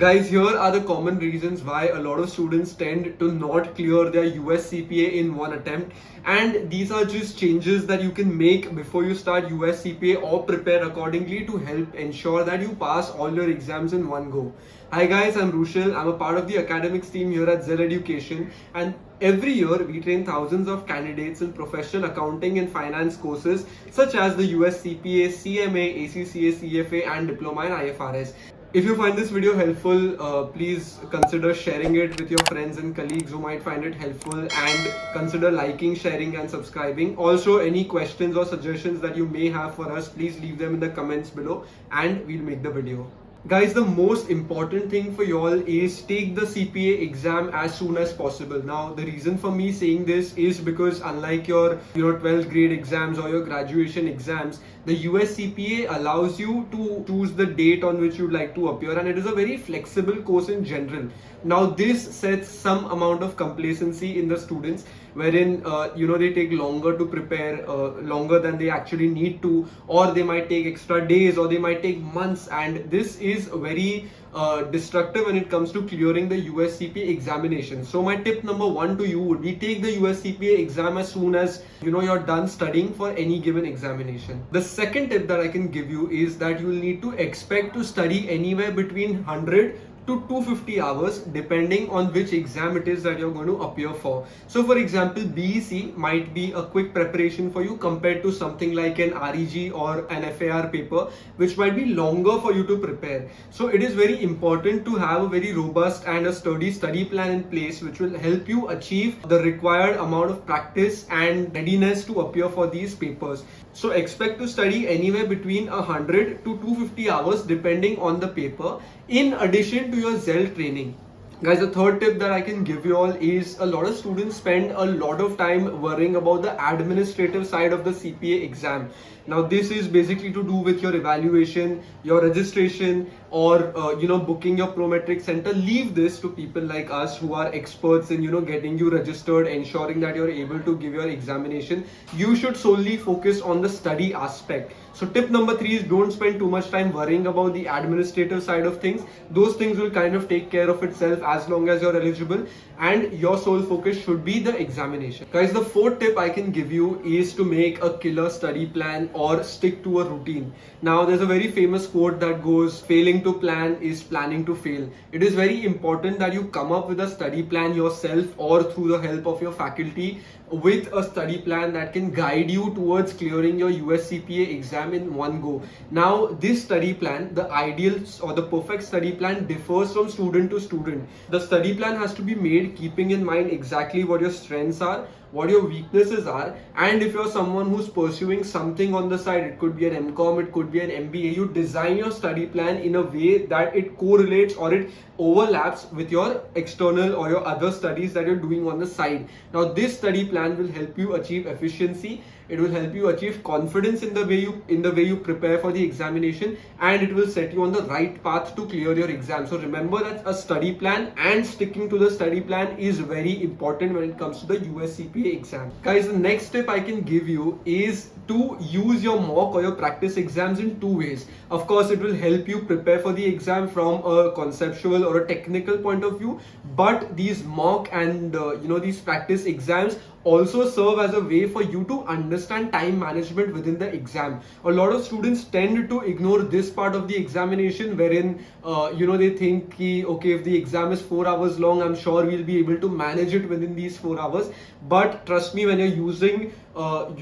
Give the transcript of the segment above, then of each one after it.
Guys, here are the common reasons why a lot of students tend to not clear their US CPA in one attempt, and these are just changes that you can make before you start US CPA or prepare accordingly to help ensure that you pass all your exams in one go. Hi guys, I'm Rushil. I'm a part of the academics team here at Zell Education, and every year we train thousands of candidates in professional accounting and finance courses such as the US CPA, CMA, ACCA, CFA and Diploma in IFRS. If you find this video helpful, please consider sharing it with your friends and colleagues who might find it helpful, and consider liking, sharing and subscribing. Also, any questions or suggestions that you may have for us, please leave them in the comments below and we'll make the video. Guys, the most important thing for y'all is take the CPA exam as soon as possible. Now, the reason for me saying this is because unlike your 12th grade exams or your graduation exams, the US CPA allows you to choose the date on which you'd like to appear, and it is a very flexible course in general. Now, this sets some amount of complacency in the students, wherein they take longer to prepare, longer than they actually need to, or they might take extra days, or they might take months, and this is very destructive when it comes to clearing the US CPA examination. So my tip number one to you would be take the US CPA exam as soon as you're done studying for any given examination. The second tip that I can give you is that you will need to expect to study anywhere between 100 to 250 hours depending on which exam it is that you're going to appear for. So for example, BEC might be a quick preparation for you compared to something like an REG or an FAR paper, which might be longer for you to prepare. So it is very important to have a very robust and a sturdy study plan in place, which will help you achieve the required amount of practice and readiness to appear for these papers. So expect to study anywhere between 100 to 250 hours depending on the paper, in addition to your Zell training. Guys, the third tip that I can give you all is a lot of students spend a lot of time worrying about the administrative side of the CPA exam. Now, this is basically to do with your evaluation, your registration, or booking your Prometric center. Leave this to people like us who are experts in getting you registered, ensuring that you're able to give your examination. You should solely focus on the study aspect. So tip number 3 is don't spend too much time worrying about the administrative side of things. Those things will kind of take care of itself as long as you're eligible, and your sole focus should be the examination. Guys, the fourth tip I can give you is to make a killer study plan or stick to a routine. Now, there's a very famous quote that goes, failing to plan is planning to fail. It is very important that you come up with a study plan yourself or through the help of your faculty, with a study plan that can guide you towards clearing your US CPA exam in one go. Now, this study plan, the ideal or the perfect study plan, differs from student to student. The study plan has to be made keeping in mind exactly what your strengths are, what your weaknesses are, and if you're someone who's pursuing something on the side, it could be an MCOM, it could be an MBA, you design your study plan in a way that it correlates or it overlaps with your external or your other studies that you're doing on the side. Now, this study plan will help you achieve efficiency. It will help you achieve confidence in the way you prepare for the examination, and it will set you on the right path to clear your exam. So remember that a study plan and sticking to the study plan is very important when it comes to the US CPA exam. Guys, the next tip I can give you is to use your mock or your practice exams in two ways. Of course, it will help you prepare for the exam from a conceptual or a technical point of view, but these mock and these practice exams also serve as a way for you to understand time management within the exam. A lot of students tend to ignore this part of the examination, wherein they think okay, if the exam is 4 hours long, I'm sure we'll be able to manage it within these 4 hours. But trust me, when you're using a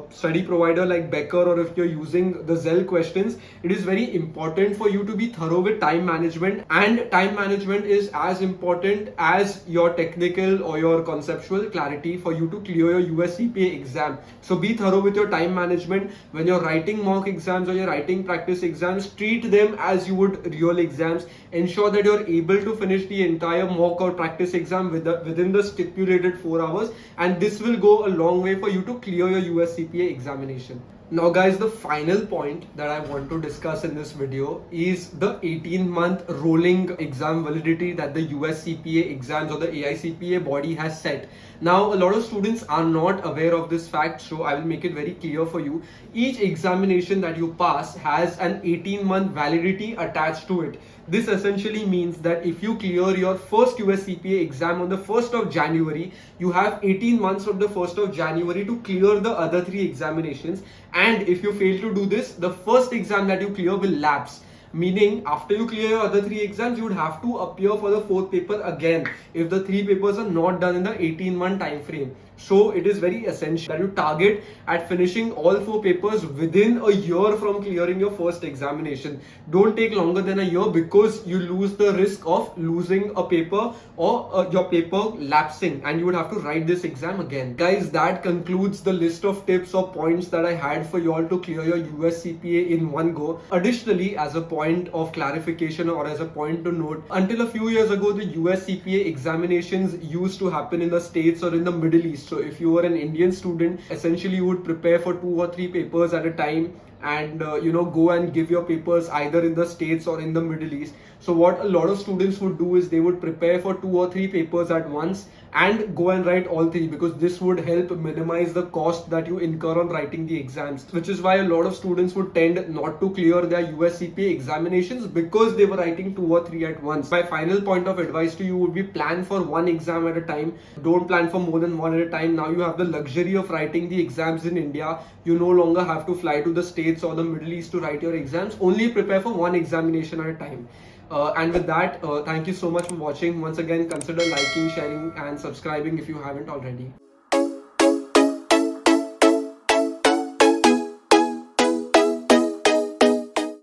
study provider like Becker, or if you're using the Zell questions, it is very important for you to be thorough with time management, and time management is as important as your technical or your conceptual clarity for you to clear your US CPA exam. So be thorough with your time management. When you're writing mock exams or you're writing practice exams, treat them as you would real exams. Ensure that you're able to finish the entire mock or practice exam within the stipulated 4 hours, and this will go a long way for you to clear your US CPA examination. Now guys, the final point that I want to discuss in this video is the 18-month rolling exam validity that the US CPA exams or the AICPA body has set. Now, a lot of students are not aware of this fact, so I will make it very clear for you. Each examination that you pass has an 18-month validity attached to it. This essentially means that if you clear your first US CPA exam on the 1st of January, you have 18 months from the 1st of January to clear the other 3 examinations. And if you fail to do this, the first exam that you clear will lapse. Meaning, after you clear your other 3 exams, you would have to appear for the 4th paper again if the 3 papers are not done in the 18-month time frame. So it is very essential that you target at finishing all 4 papers within a year from clearing your first examination. Don't take longer than a year, because you lose the risk of losing a paper or your paper lapsing, and you would have to write this exam again. Guys, that concludes the list of tips or points that I had for you all to clear your US CPA in one go. Additionally, as a point of clarification or as a point to note, until a few years ago, the US CPA examinations used to happen in the States or in the Middle East. So if you were an Indian student, essentially you would prepare for 2 or 3 papers at a time and go and give your papers either in the States or in the Middle East. So what a lot of students would do is they would prepare for 2 or 3 papers at once and go and write all 3, because this would help minimize the cost that you incur on writing the exams, which is why a lot of students would tend not to clear their US CPA examinations because they were writing 2 or 3 at once. My final point of advice to you would be plan for 1 exam at a time. Don't plan for more than 1 at a time. Now you have the luxury of writing the exams in India. You no longer have to fly to the States or the Middle East to write your exams. Only prepare for 1 examination at a time. And with that, thank you so much for watching. Once again, consider liking, sharing and subscribing if you haven't already.